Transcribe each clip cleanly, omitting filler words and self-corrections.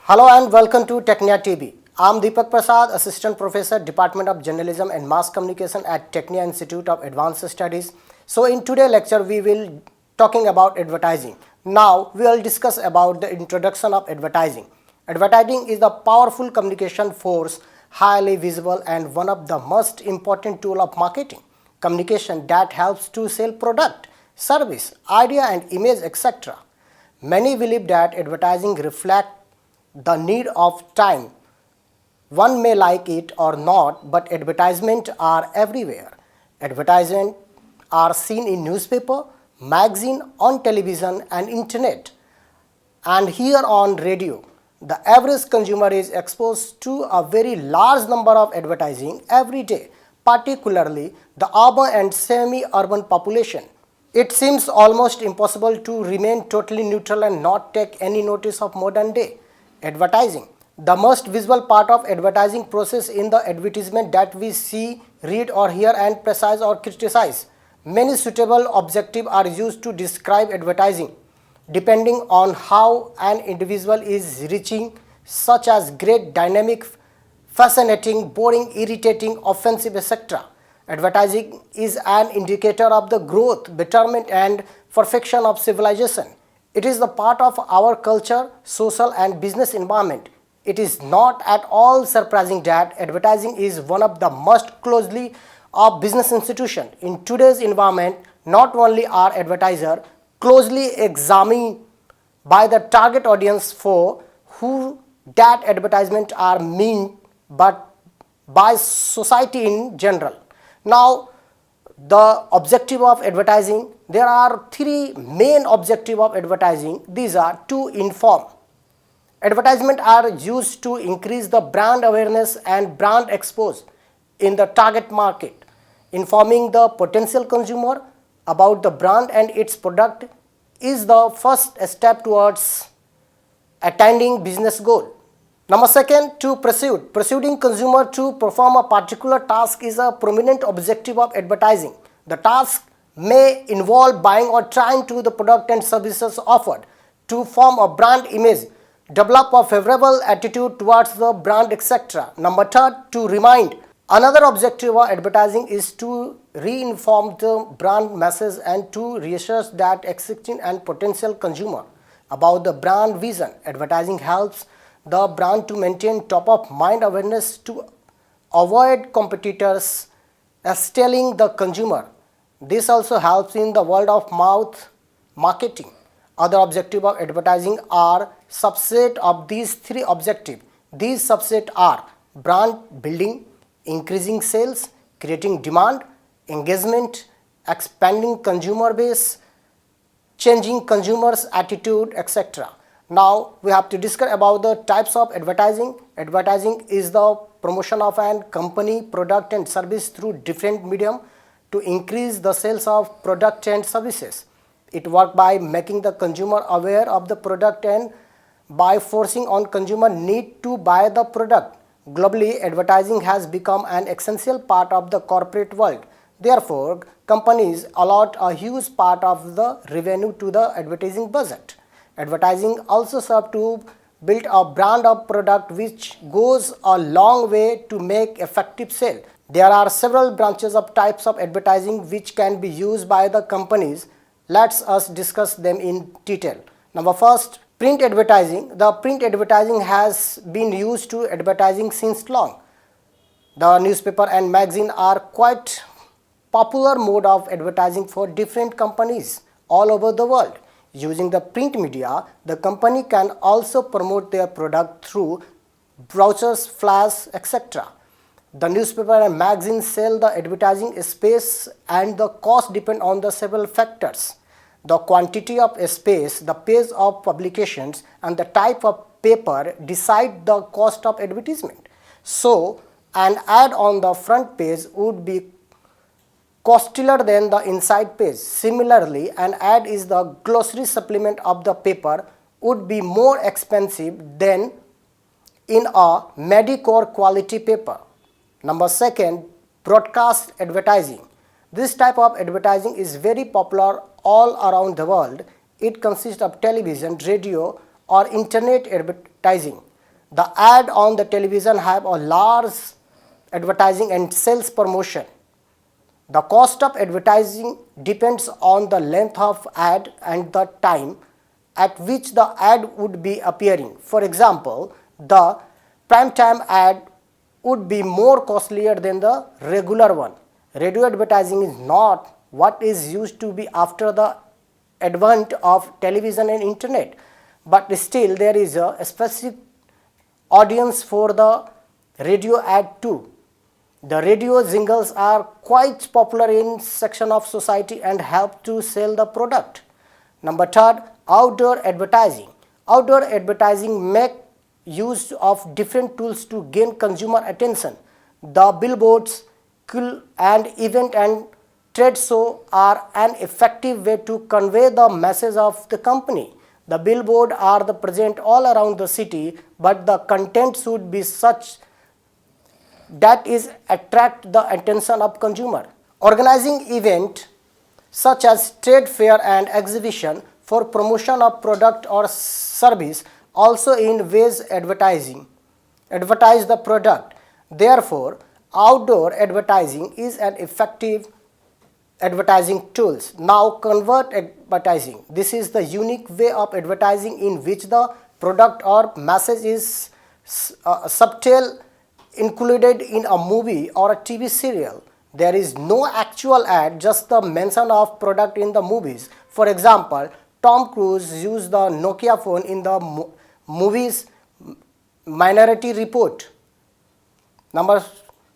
Hello and welcome to Tecnia TV. I'm Deepak Prasad, Assistant Professor, Department of Journalism and Mass Communication at Tecnia Institute of Advanced Studies. So in today's lecture, we will talking about advertising. Now we will discuss about the introduction of advertising. Advertising is a powerful communication force, highly visible and one of the most important tool of marketing communication that helps to sell product, service, idea and image, etc. Many believe that advertising reflects the need of time. One may like it or not, but advertisements are everywhere. Advertisements are seen in newspaper, magazine, on television and internet, and here on radio. The average consumer is exposed to a very large number of advertising every day, particularly the urban and semi-urban population. It seems almost impossible to remain totally neutral and not take any notice of modern day advertising. The most visible part of advertising process in the advertisement that we see, read or hear and precise or criticize. Many suitable adjectives are used to describe advertising depending on how an individual is reaching, such as great, dynamic, fascinating, boring, irritating, offensive, etc. Advertising is an indicator of the growth, betterment and perfection of civilization. It is the part of our culture, social and business environment. It is not at all surprising that advertising is one of the most closely of business institution. In today's environment, not only are advertisers closely examined by the target audience for who that advertisement are meant, but by society in general. Now, the objective of advertising, there are three main objectives of advertising. These are to inform. Advertisements are used to increase the brand awareness and brand exposure in the target market. Informing the potential consumer about the brand and its product is the first step towards attaining business goal. Number second, to persuade. Persuading consumer to perform a particular task is a prominent objective of advertising. The task may involve buying or trying to the product and services offered, to form a brand image, develop a favorable attitude towards the brand, etc. Number third, to remind. Another objective of advertising is to re-inform the brand message and to reassure that existing and potential consumer about the brand vision. Advertising helps the brand to maintain top of mind awareness to avoid competitors stealing the consumer. This also helps in the word of mouth marketing. Other objectives of advertising are subset of these three objectives. These subsets are brand building, increasing sales, creating demand, engagement, expanding consumer base, changing consumers' attitude, etc. Now we have to discuss about the types of advertising. Advertising is the promotion of an company, product and service through different medium to increase the sales of product and services. It works by making the consumer aware of the product and by forcing on consumer need to buy the product. Globally, advertising has become an essential part of the corporate world. Therefore, companies allot a huge part of the revenue to the advertising budget. Advertising also serves to build a brand of product which goes a long way to make effective sale. There are several branches of types of advertising which can be used by the companies. Let's us discuss them in detail. Number first, print advertising. The print advertising has been used to advertising since long. The newspaper and magazine are quite popular mode of advertising for different companies all over the world. Using the print media, the company can also promote their product through brochures, flyers, etc. The newspaper and magazine sell the advertising space and the cost depend on the several factors. The quantity of space, the pace of publications and the type of paper decide the cost of advertisement. So, an ad on the front page would be costlier than the inside page. Similarly, an ad is the glossary supplement of the paper would be more expensive than in a mediocre quality paper. Number second, broadcast advertising. This type of advertising is very popular all around the world. It consists of television, radio or internet advertising. The ad on the television have a large advertising and sales promotion. The cost of advertising depends on the length of ad and the time at which the ad would be appearing. For example, the prime time ad would be more costlier than the regular one. Radio advertising is not what is used to be after the advent of television and internet, but still there is a specific audience for the radio ad too. The radio jingles are quite popular in section of society and help to sell the product. Number third, outdoor advertising. Outdoor advertising make use of different tools to gain consumer attention. The billboards, and event and trade show are an effective way to convey the message of the company. The billboard are the present all around the city, but the content should be such that is attract the attention of consumer. Organizing event such as trade fair and exhibition for promotion of product or service also in ways advertise the product. Therefore, outdoor advertising is an effective advertising tools. Now convert advertising. This is the unique way of advertising in which the product or message is subtle included in a movie or a TV serial. There is no actual ad, just the mention of product in the movies. For example, Tom Cruise used the Nokia phone in the movie's Minority Report. Number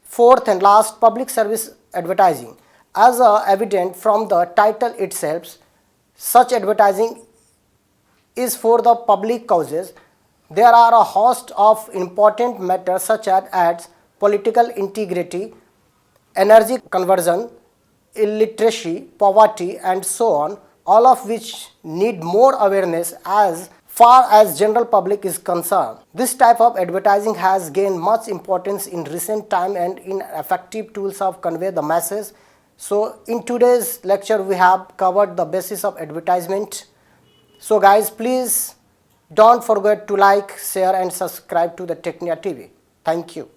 fourth and last, public service advertising. As evident from the title itself, such advertising is for the public causes. There are a host of important matters such as ads, political integrity, energy conversion, illiteracy, poverty, and so on, all of which need more awareness as far as general public is concerned. This type of advertising has gained much importance in recent time and in effective tools of convey the message. So in today's lecture we have covered the basis of advertisement. So guys, please don't forget to like, share and subscribe to the Tecnia TV. Thank you.